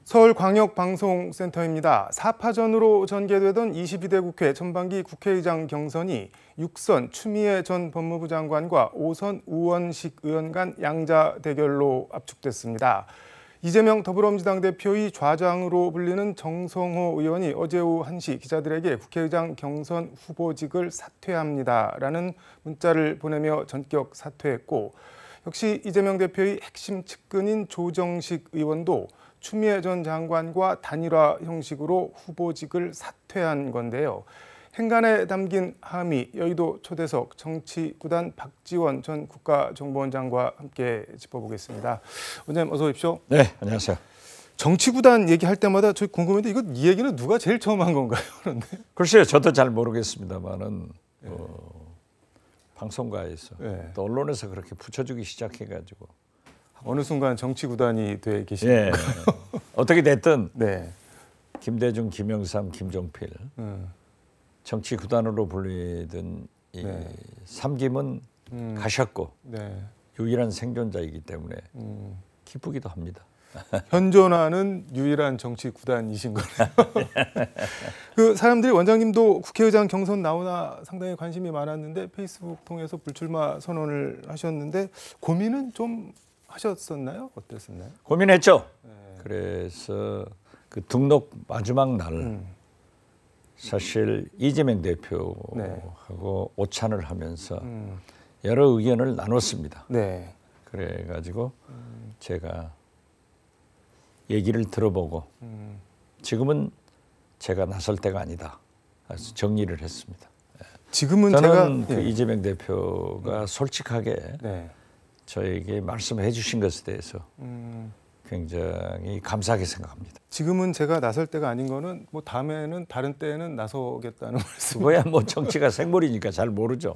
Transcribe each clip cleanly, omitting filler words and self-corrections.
서울광역방송센터입니다. 4파전으로 전개되던 22대 국회 전반기 국회의장 경선이 6선 추미애 전 법무부 장관과 5선 우원식 의원 간 양자 대결로 압축됐습니다. 이재명 더불어민주당 대표의 좌장으로 불리는 정성호 의원이 어제 오후 1시 기자들에게 국회의장 경선 후보직을 사퇴합니다라는 문자를 보내며 전격 사퇴했고, 역시 이재명 대표의 핵심 측근인 조정식 의원도 추미애 전 장관과 단일화 형식으로 후보직을 사퇴한 건데요. 행간에 담긴 함의, 여의도 초대석 정치구단 박지원 전 국가정보원장과 함께 짚어보겠습니다. 원장님 어서 오십시오. 네, 안녕하세요. 정치구단 얘기할 때마다 저 궁금한데 이 얘기는 누가 제일 처음 한 건가요? 그런데 글쎄요, 저도 잘 모르겠습니다만은 방송가에서 또 언론에서 그렇게 붙여주기 시작해가지고 어느 순간 정치구단이 돼 계신 건가요? 어떻게 됐든 네. 김대중, 김영삼, 김종필 정치구단으로 불리던 이 삼김은 가셨고 유일한 생존자이기 때문에 기쁘기도 합니다. 현존하는 유일한 정치구단이신 거네요. 그 사람들이 원장님도 국회의장 경선 나오나 상당히 관심이 많았는데 페이스북 통해서 불출마 선언을 하셨는데 고민은 좀 하셨었나요? 어땠었나요? 고민했죠. 그래서 그 등록 마지막 날 사실 이재명 대표하고 오찬을 하면서 여러 의견을 나눴습니다. 그래가지고 제가 얘기를 들어보고 지금은 제가 나설 때가 아니다. 그래서 정리를 했습니다. 지금은 저는 그 이재명 대표가 솔직하게 저에게 말씀해 주신 것에 대해서 굉장히 감사하게 생각합니다. 지금은 제가 나설 때가 아닌 거는 뭐 다음에는 다른 때에는 나서겠다는 말씀. 그거야 뭐 정치가 생물이니까 잘 모르죠.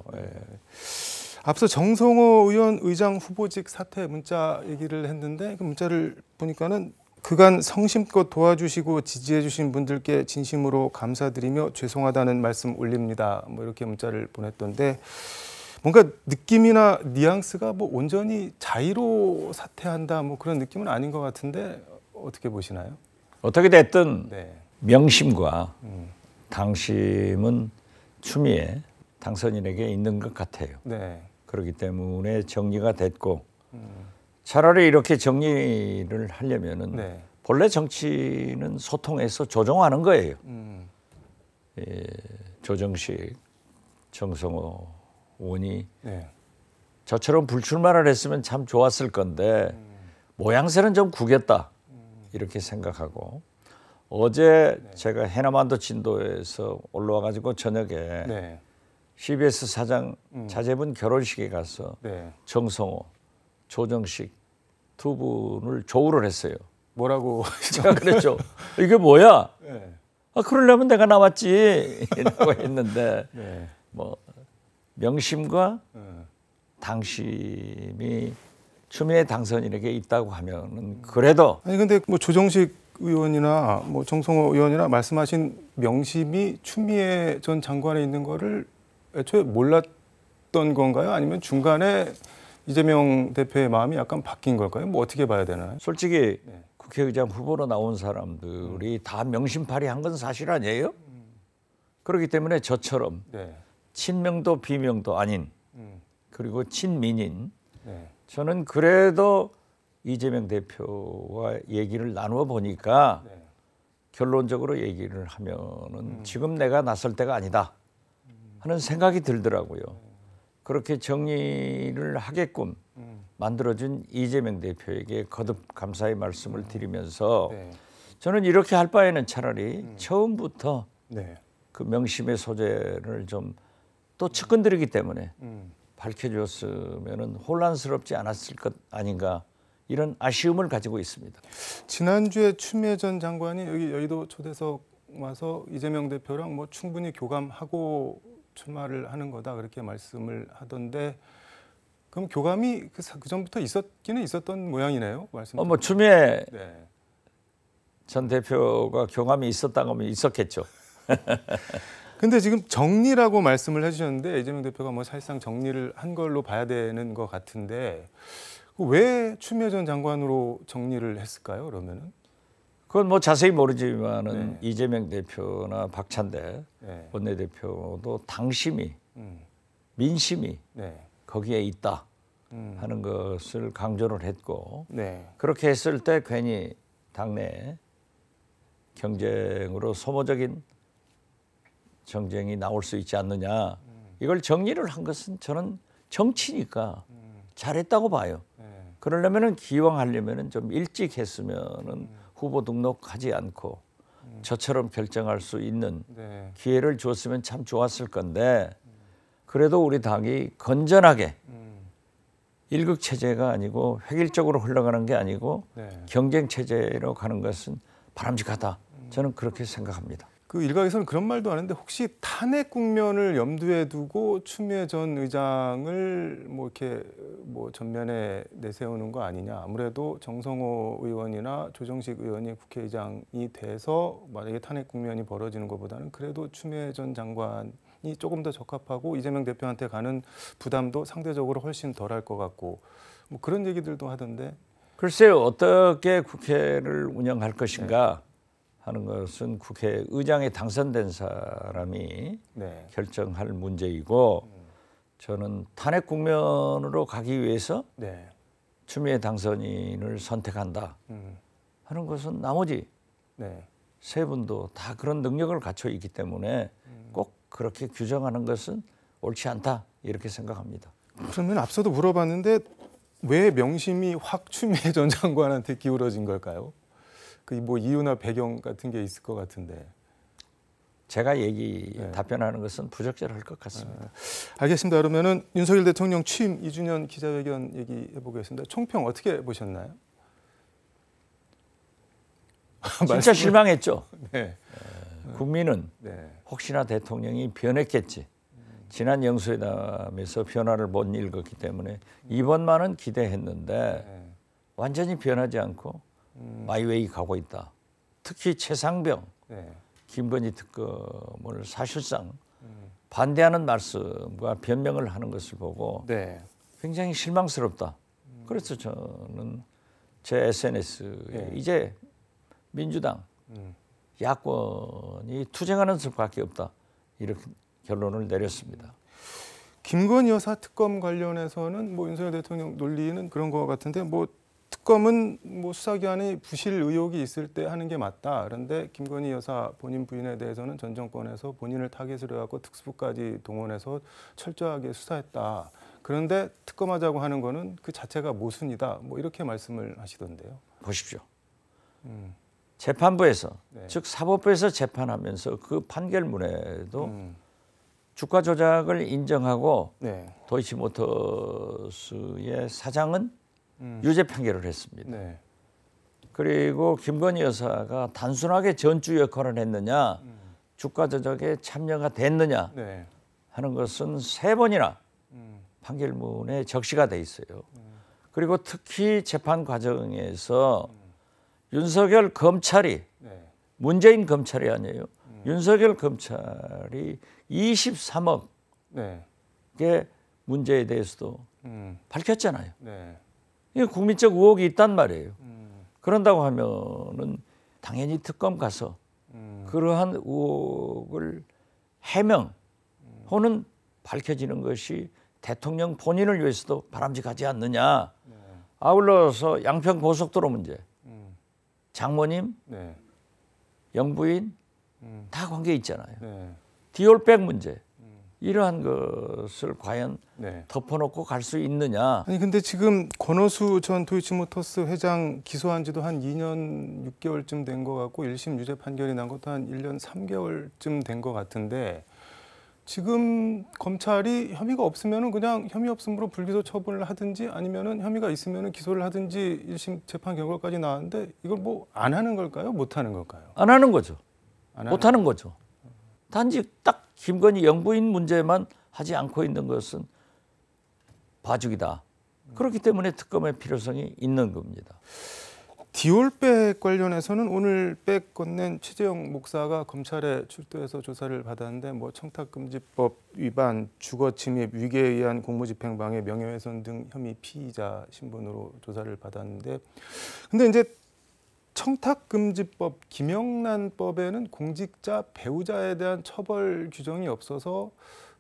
앞서 정성호 의원 의장 후보직 사퇴 문자 얘기를 했는데 그 문자를 보니까는 그간 성심껏 도와주시고 지지해 주신 분들께 진심으로 감사드리며 죄송하다는 말씀 올립니다. 뭐 이렇게 문자를 보냈던데 뭔가 느낌이나 뉘앙스가 뭐 온전히 자의로 사퇴한다 뭐 그런 느낌은 아닌 것 같은데 어떻게 보시나요? 어떻게 됐든 명심과 당심은 추미애 당선인에게 있는 것 같아요. 그렇기 때문에 정리가 됐고 차라리 이렇게 정리를 하려면은 본래 정치는 소통해서 조정하는 거예요. 조정식, 정성호 의원이 저처럼 불출마를 했으면 참 좋았을 건데 모양새는 좀 구겼다 이렇게 생각하고 어제 제가 해남안도 진도에서 올라와 가지고 저녁에 CBS 사장 자제분 결혼식에 가서 정성호, 조정식 두 분을 조우를 했어요. 뭐라고 제가 그랬죠. 이게 뭐야? 그러려면 내가 나왔지 라고 했는데 뭐 명심과 당심이 추미애 당선인에게 있다고 하면은 그래도 아니 근데 뭐 조정식 의원이나 뭐 정성호 의원이나 말씀하신 명심이 추미애 전 장관에 있는 거를 애초에 몰랐던 건가요? 아니면 중간에 이재명 대표의 마음이 약간 바뀐 걸까요? 뭐 어떻게 봐야 되나요? 솔직히 국회의장 후보로 나온 사람들이 다 명심팔이한 건 사실 아니에요? 그렇기 때문에 저처럼 친명도 비명도 아닌 그리고 친민인 저는 그래도 이재명 대표와 얘기를 나누어 보니까 결론적으로 얘기를 하면은 지금 내가 나설 때가 아니다 하는 생각이 들더라고요. 그렇게 정리를 하게끔 만들어준 이재명 대표에게 거듭 감사의 말씀을 드리면서 저는 이렇게 할 바에는 차라리 처음부터 그 명심의 소재를 좀 또 측근들이기 때문에 밝혀줬으면 혼란스럽지 않았을 것 아닌가 이런 아쉬움을 가지고 있습니다. 지난주에 추미애 전 장관이 여기 여의도 초대석 와서 이재명 대표랑 뭐 충분히 교감하고 출마를 하는 거다 그렇게 말씀을 하던데 그럼 교감이 그 전부터 있었기는 있었던 모양이네요. 뭐 추미애 전 대표가 교감이 있었다고 하면 있었겠죠. 근데 지금 정리라고 말씀을 해주셨는데 이재명 대표가 뭐 사실상 정리를 한 걸로 봐야 되는 것 같은데 왜 추미애 전 장관으로 정리를 했을까요? 그러면은 그건 뭐 자세히 모르지만은 네. 이재명 대표나 박찬대 네. 원내대표도 당심이 음. 민심이 네. 거기에 있다 하는 것을 강조를 했고 네. 그렇게 했을 때 괜히 당내 경쟁으로 소모적인 정쟁이 나올 수 있지 않느냐. 이걸 정리를 한 것은 저는 정치니까 잘했다고 봐요. 네. 그러려면은 기왕 하려면은 좀 일찍 했으면은 후보 등록하지 않고 저처럼 결정할 수 있는 네. 기회를 줬으면 참 좋았을 건데 그래도 우리 당이 건전하게 일극 체제가 아니고 획일적으로 흘러가는 게 아니고 네. 경쟁 체제로 가는 것은 바람직하다. 저는 그렇게 생각합니다. 그 일각에서는 그런 말도 하는데 혹시 탄핵 국면을 염두에 두고 추미애 전 의장을 뭐 이렇게 뭐 전면에 내세우는 거 아니냐. 아무래도 정성호 의원이나 조정식 의원이 국회의장이 돼서 만약에 탄핵 국면이 벌어지는 것보다는 그래도 추미애 전 장관이 조금 더 적합하고 이재명 대표한테 가는 부담도 상대적으로 훨씬 덜할 것 같고 뭐 그런 얘기들도 하던데. 글쎄요. 어떻게 국회를 운영할 것인가 하는 것은 국회의장에 당선된 사람이 네. 결정할 문제이고 저는 탄핵 국면으로 가기 위해서 네. 추미애 당선인을 선택한다 하는 것은 나머지 네. 세 분도 다 그런 능력을 갖춰 있기 때문에 꼭 그렇게 규정하는 것은 옳지 않다 이렇게 생각합니다. 그러면 앞서도 물어봤는데 왜 명심이 확 추미애 전 장관한테 기울어진 걸까요? 그 뭐 이유나 배경 같은 게 있을 것 같은데. 제가 네. 답변하는 것은 부적절할 것 같습니다. 알겠습니다. 그러면은 윤석열 대통령 취임 2주년 기자회견 얘기해 보겠습니다. 총평 어떻게 보셨나요? 진짜 실망했죠. 네. 국민은 네. 혹시나 대통령이 변했겠지. 지난 영수회담에서 변화를 못 읽었기 때문에 이번만은 기대했는데 네. 완전히 변하지 않고 마이웨이 가고 있다. 특히 최상병, 네. 김건희 특검을 사실상 반대하는 말씀과 변명을 하는 것을 보고 네. 굉장히 실망스럽다. 그래서 저는 제 SNS에 네. 이제 민주당 야권이 투쟁하는 수밖에 없다. 이렇게 결론을 내렸습니다. 김건희 여사 특검 관련해서는 뭐 윤석열 대통령 논리는 그런 것 같은데 뭐 특검은 뭐 수사기관에 부실 의혹이 있을 때 하는 게 맞다. 그런데 김건희 여사 본인 부인에 대해서는 전 정권에서 본인을 타겟으로 해갖고 특수부까지 동원해서 철저하게 수사했다. 그런데 특검하자고 하는 거는 그 자체가 모순이다. 뭐 이렇게 말씀을 하시던데요. 보십시오. 재판부에서 네. 즉 사법부에서 재판하면서 그 판결문에도 주가 조작을 인정하고 네. 도이치모터스의 사장은 유죄 판결을 했습니다. 네. 그리고 김건희 여사가 단순하게 전주 역할을 했느냐 주가 조작에 참여가 됐느냐 네. 하는 것은 3번이나 판결문에 적시가 돼 있어요. 그리고 특히 재판 과정에서 윤석열 검찰이 네. 문재인 검찰이 아니에요. 윤석열 검찰이 23억의 네. 문제에 대해서도 밝혔잖아요. 네. 이게 국민적 의혹이 있단 말이에요. 그런다고 하면은 당연히 특검 가서 그러한 의혹을 해명 혹은 밝혀지는 것이 대통령 본인을 위해서도 바람직하지 않느냐. 아울러서 양평 고속도로 문제, 장모님, 네. 영부인 다 관계 있잖아요. 네. 디올백 문제 이러한 것을 과연 네. 덮어놓고 갈 수 있느냐. 아니 근데 지금 권오수 전 도이치모터스 회장 기소한 지도 한 2년 6개월쯤 된 것 같고 1심 유죄 판결이 난 것도 한 1년 3개월쯤 된 것 같은데 지금 검찰이 혐의가 없으면은 그냥 혐의 없음으로 불기소 처분을 하든지 아니면은 혐의가 있으면은 기소를 하든지 1심 재판 결과까지 나왔는데 이걸 뭐 안 하는 걸까요? 못 하는 걸까요? 안 하는 거죠. 안 못 하는 거죠. 단지 딱 김건희 영부인 문제만 하지 않고 있는 것은 봐주기다. 그렇기 때문에 특검의 필요성이 있는 겁니다. 디올백 관련해서는 오늘 백 건넨 최재형 목사가 검찰에 출두해서 조사를 받았는데 뭐 청탁금지법 위반, 주거침입, 위계에 의한 공무집행방해, 명예훼손 등 혐의 피의자 신분으로 조사를 받았는데 근데 이제 청탁금지법 김영란법에는 공직자 배우자에 대한 처벌 규정이 없어서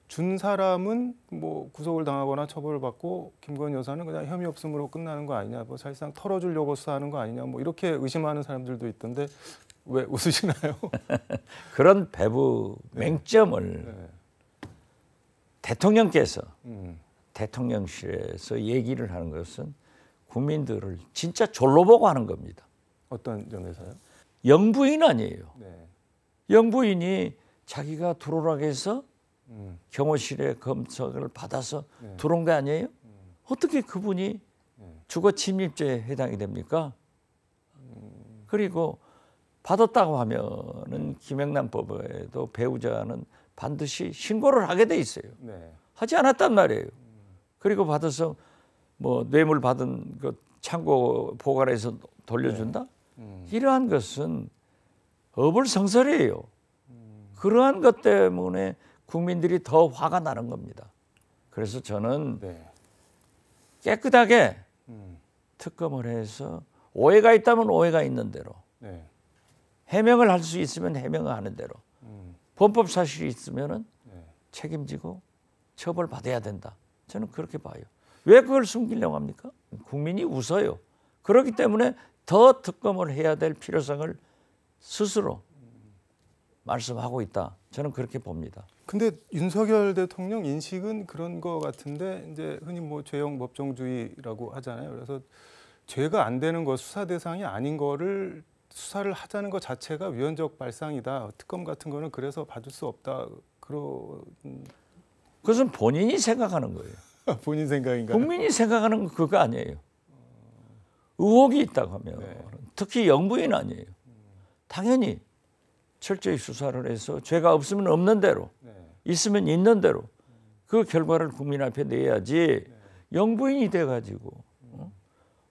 준 사람은 뭐 구속을 당하거나 처벌을 받고 김건희 여사는 그냥 혐의 없음으로 끝나는 거 아니냐, 뭐 사실상 털어주려고 수사하는 거 아니냐, 뭐 이렇게 의심하는 사람들도 있던데 왜 웃으시나요? 그런 배부 맹점을 네. 대통령께서 대통령실에서 얘기를 하는 것은 국민들을 진짜 졸로 보고 하는 겁니다. 어떤 점에서요? 영부인 아니에요. 네. 영부인이 자기가 들어오라고 해서 경호실에 검색을 받아서 네. 들어온 거 아니에요? 어떻게 그분이 주거 침입죄에 해당이 됩니까? 그리고 받았다고 하면은 김영란법에도 배우자는 반드시 신고를 하게 돼 있어요. 네. 하지 않았단 말이에요. 그리고 받아서 뭐 뇌물 받은 그 창고 보관해서 돌려준다? 이러한 것은 어불성설이에요. 그러한 것 때문에 국민들이 더 화가 나는 겁니다. 그래서 저는 네. 깨끗하게 특검을 해서 오해가 있다면 오해가 있는 대로, 네. 해명을 할 수 있으면 해명을 하는 대로, 범법 사실이 있으면은 네. 책임지고 처벌받아야 된다. 저는 그렇게 봐요. 왜 그걸 숨기려고 합니까? 국민이 웃어요. 그렇기 때문에 더 특검을 해야 될 필요성을 스스로 말씀하고 있다. 저는 그렇게 봅니다. 근데 윤석열 대통령 인식은 그런 거 같은데, 이제 흔히 뭐 죄형 법정주의라고 하잖아요. 그래서 죄가 안 되는 거, 수사 대상이 아닌 거를 수사를 하자는 것 자체가 위헌적 발상이다. 특검 같은 거는 그래서 받을 수 없다. 그것은 본인이 생각하는 거예요. 본인 생각인가요? 국민이 생각하는 거 그거 아니에요. 의혹이 있다고 하면 네. 특히 영부인 아니에요. 당연히 철저히 수사를 해서 죄가 없으면 없는 대로, 네. 있으면 있는 대로 그 결과를 국민 앞에 내야지. 영부인이 돼가지고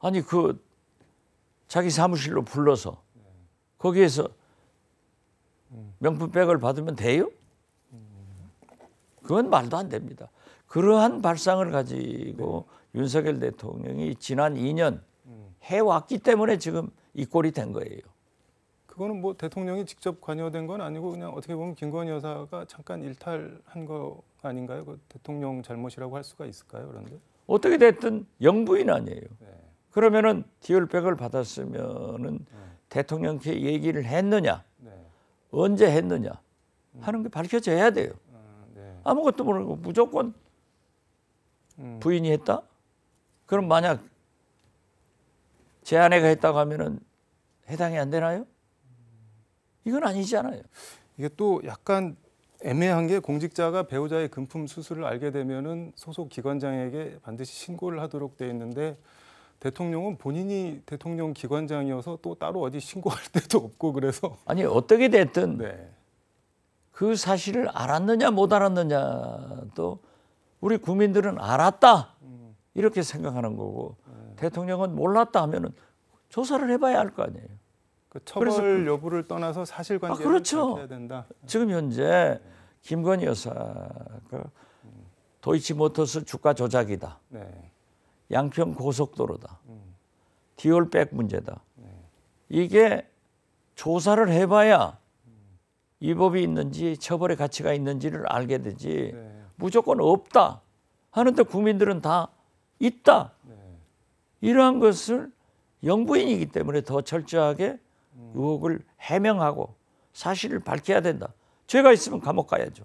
아니 그 자기 사무실로 불러서 거기에서 명품백을 받으면 돼요? 그건 말도 안 됩니다. 그러한 발상을 가지고 윤석열 대통령이 지난 2년 해왔기 때문에 지금 이 꼴이 된 거예요. 그거는 뭐 대통령이 직접 관여된 건 아니고 그냥 어떻게 보면 김건희 여사가 잠깐 일탈한 거 아닌가요? 그 대통령 잘못이라고 할 수가 있을까요? 그런데 어떻게 됐든 영부인 아니에요. 네. 그러면은 디올백을 받았으면은 대통령께 얘기를 했느냐, 네. 언제 했느냐 하는 게 밝혀져야 돼요. 네. 아무것도 모르고 무조건 부인이 했다? 그럼 만약 제 아내가 했다고 하면은 해당이 안 되나요? 이건 아니잖아요. 이게 또 약간 애매한 게, 공직자가 배우자의 금품 수수를 알게 되면은 소속 기관장에게 반드시 신고를 하도록 돼 있는데, 대통령은 본인이 대통령 기관장이어서 또 따로 어디 신고할 데도 없고, 그래서 아니 어떻게 됐든 네. 그 사실을 알았느냐 못 알았느냐도 우리 국민들은 알았다 이렇게 생각하는 거고, 대통령은 몰랐다 하면은 조사를 해봐야 할 거 아니에요. 그 처벌 여부를 떠나서 사실관계를 그렇죠. 밝혀야 된다. 지금 현재 김건희 여사가 도이치모터스 주가 조작이다, 네. 양평 고속도로다, 디올백 문제다. 이게 조사를 해봐야 이 법이 있는지 처벌의 가치가 있는지를 알게 되지. 네. 무조건 없다 하는데 국민들은 다 있다. 네. 이러한 것을 영부인이기 때문에 더 철저하게 의혹을 해명하고 사실을 밝혀야 된다. 죄가 있으면 감옥 가야죠.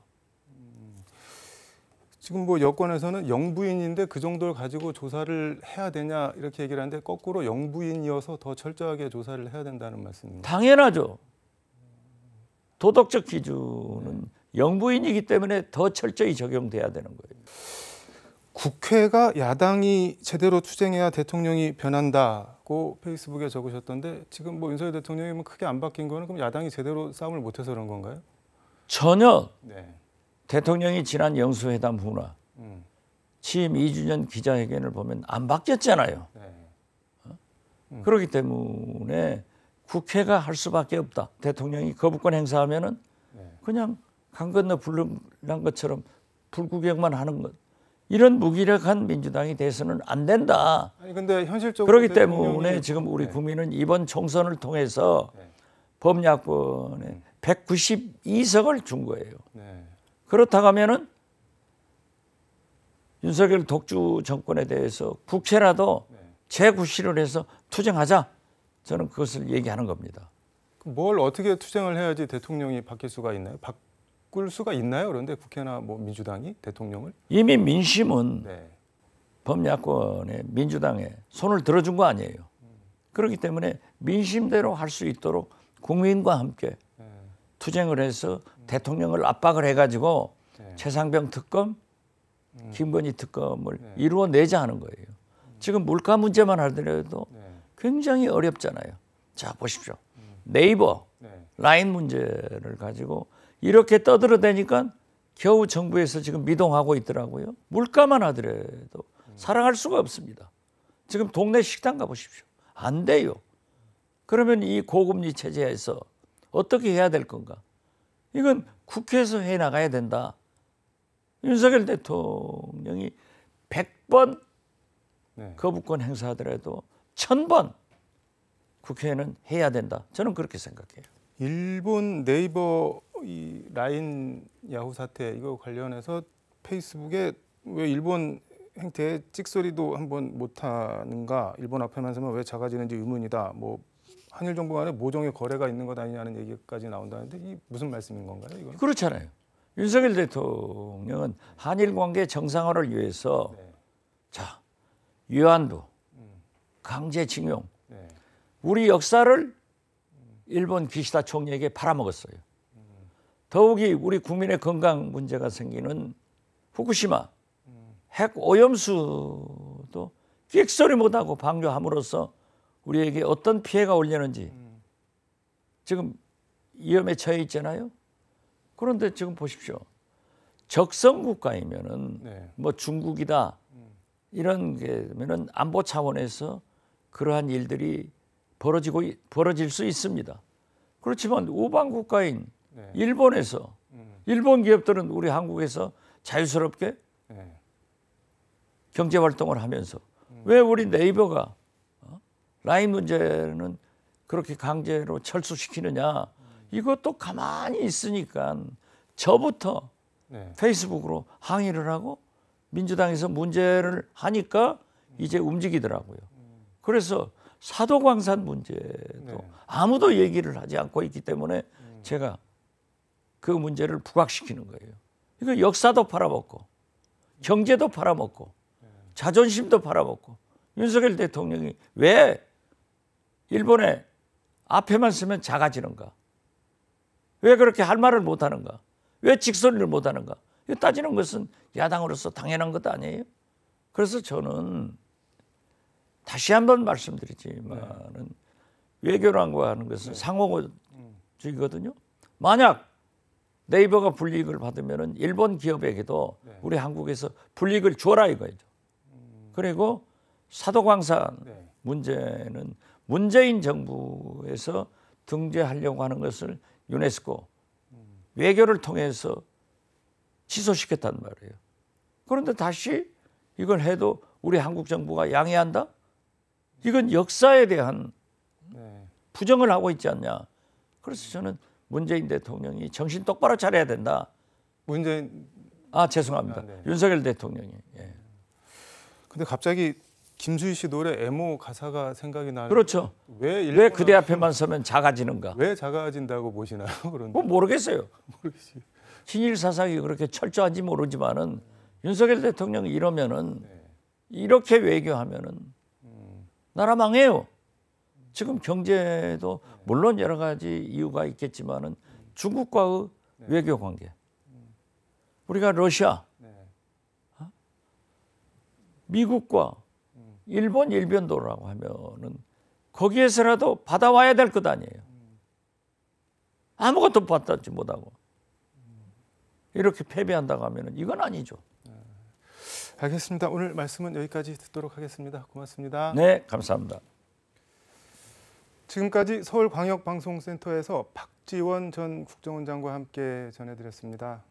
지금 뭐 여권에서는 영부인인데 그 정도를 가지고 조사를 해야 되냐 이렇게 얘기를 하는데, 거꾸로 영부인이어서 더 철저하게 조사를 해야 된다는 말씀입니다. 당연하죠. 도덕적 기준은 영부인이기 때문에 더 철저히 적용돼야 되는 거예요. 국회가 야당이 제대로 투쟁해야 대통령이 변한다고 페이스북에 적으셨던데, 지금 뭐 윤석열 대통령이 뭐 크게 안 바뀐 거는 그럼 야당이 제대로 싸움을 못해서 그런 건가요? 전혀. 네. 대통령이 지난 영수회담 후나 취임 2주년 기자회견을 보면 안 바뀌었잖아요. 네. 그렇기 때문에 국회가 할 수밖에 없다. 대통령이 거부권 행사하면은 네. 그냥 강 건너 불난 것처럼 불구경만 하는 것. 이런 무기력한 민주당이 돼서는 안 된다. 아니 근데 현실적으로 그렇기 대통령이 때문에 지금 우리 네. 국민은 이번 총선을 통해서 네. 범야권에 192석을 준 거예요. 네. 그렇다고 하면은 윤석열 독주 정권에 대해서 국회라도 재구실을 해서 투쟁하자. 저는 그것을 얘기하는 겁니다. 뭘 어떻게 투쟁을 해야지 대통령이 바뀔 수가 있나요? 바꿀 수가 있나요? 그런데 국회나 뭐 민주당이 대통령을? 이미 민심은 네. 범야권의 민주당에 손을 들어준 거 아니에요. 그렇기 때문에 민심대로 할 수 있도록 국민과 함께 투쟁을 해서 대통령을 압박을 해가지고 최상병 특검, 김건희 특검을 이루어내자 하는 거예요. 지금 물가 문제만 하더라도 굉장히 어렵잖아요. 자, 보십시오. 네이버, 라인 문제를 가지고 이렇게 떠들어대니까 겨우 정부에서 지금 미동하고 있더라고요. 물가만 하더라도 살아갈 수가 없습니다. 지금 동네 식당 가보십시오. 안 돼요. 그러면 이 고금리 체제에서 어떻게 해야 될 건가? 이건 국회에서 해나가야 된다. 윤석열 대통령이 100번 거부권 행사하더라도 1000번 국회에는 해야 된다. 저는 그렇게 생각해요. 일본 네이버 이 라인 야후 사태 이거 관련해서 페이스북에 왜 일본 행태에 찍소리도 한번 못하는가? 일본 앞에만 서면 왜 작아지는지 의문이다. 뭐 한일 정부 간에 모종의 거래가 있는 것 아니냐는 얘기까지 나온다는데 이 무슨 말씀인 건가요? 이건? 그렇잖아요. 윤석열 대통령은 한일 관계 정상화를 위해서 자 위안부, 강제징용, 우리 역사를 일본 기시다 총리에게 팔아먹었어요. 더욱이 우리 국민의 건강 문제가 생기는 후쿠시마 핵 오염수도 끽소리 못하고 방류함으로써 우리에게 어떤 피해가 올려는지 지금 위험에 처해 있잖아요. 그런데 지금 보십시오. 적성 국가이면은 뭐 중국이다 이런 게면은 안보 차원에서 그러한 일들이 벌어질 수 있습니다. 그렇지만 우방 국가인 일본에서 일본 기업들은 우리 한국에서 자유스럽게 경제 활동을 하면서 왜 우리 네이버가 라인 문제는 그렇게 강제로 철수시키느냐? 이것도 가만히 있으니까 저부터 페이스북으로 항의를 하고 민주당에서 문제를 하니까 이제 움직이더라고요. 그래서 사도광산 문제도 아무도 얘기를 하지 않고 있기 때문에 제가 그 문제를 부각시키는 거예요. 이거 역사도 팔아먹고 경제도 팔아먹고 자존심도 팔아먹고 윤석열 대통령이 왜 일본의 앞에만 쓰면 작아지는가? 왜 그렇게 할 말을 못하는가? 왜 직소리를 못하는가? 이거 따지는 것은 야당으로서 당연한 것 아니에요? 그래서 저는 다시 한번 말씀드리지만은 외교라고 하는 것은 상호주의거든요. 만약 네이버가 불이익을 받으면은 일본 기업에게도 우리 한국에서 불이익을 줘라 이거죠. 그리고 사도광산 문제는 문재인 정부에서 등재하려고 하는 것을 유네스코 외교를 통해서 취소시켰단 말이에요. 그런데 다시 이걸 해도 우리 한국 정부가 양해한다? 이건 역사에 대한 부정을 하고 있지 않냐. 그래서 저는 문재인 대통령이 정신 똑바로 차려야 된다. 죄송합니다. 윤석열 대통령이. 근데 갑자기 김수희 씨 노래 애모 가사가 생각이 나요. 그렇죠. 왜 그대 앞에만 서면 작아지는가? 왜 작아진다고 보시나요? 그런데 모르겠어요. 친일 사상이 그렇게 철저한지 모르지만은 윤석열 대통령이 이러면은 이렇게 외교하면은 나라 망해요. 지금 경제도 물론 여러 가지 이유가 있겠지만은 중국과의 외교 관계, 우리가 러시아, 미국과 일본 일변도라고 하면은 거기에서라도 받아와야 될 것 아니에요. 아무것도 받지 못하고 이렇게 패배한다고 하면은 이건 아니죠. 알겠습니다. 오늘 말씀은 여기까지 듣도록 하겠습니다. 고맙습니다. 네, 감사합니다. 지금까지 서울광역방송센터에서 박지원 전 국정원장과 함께 전해드렸습니다.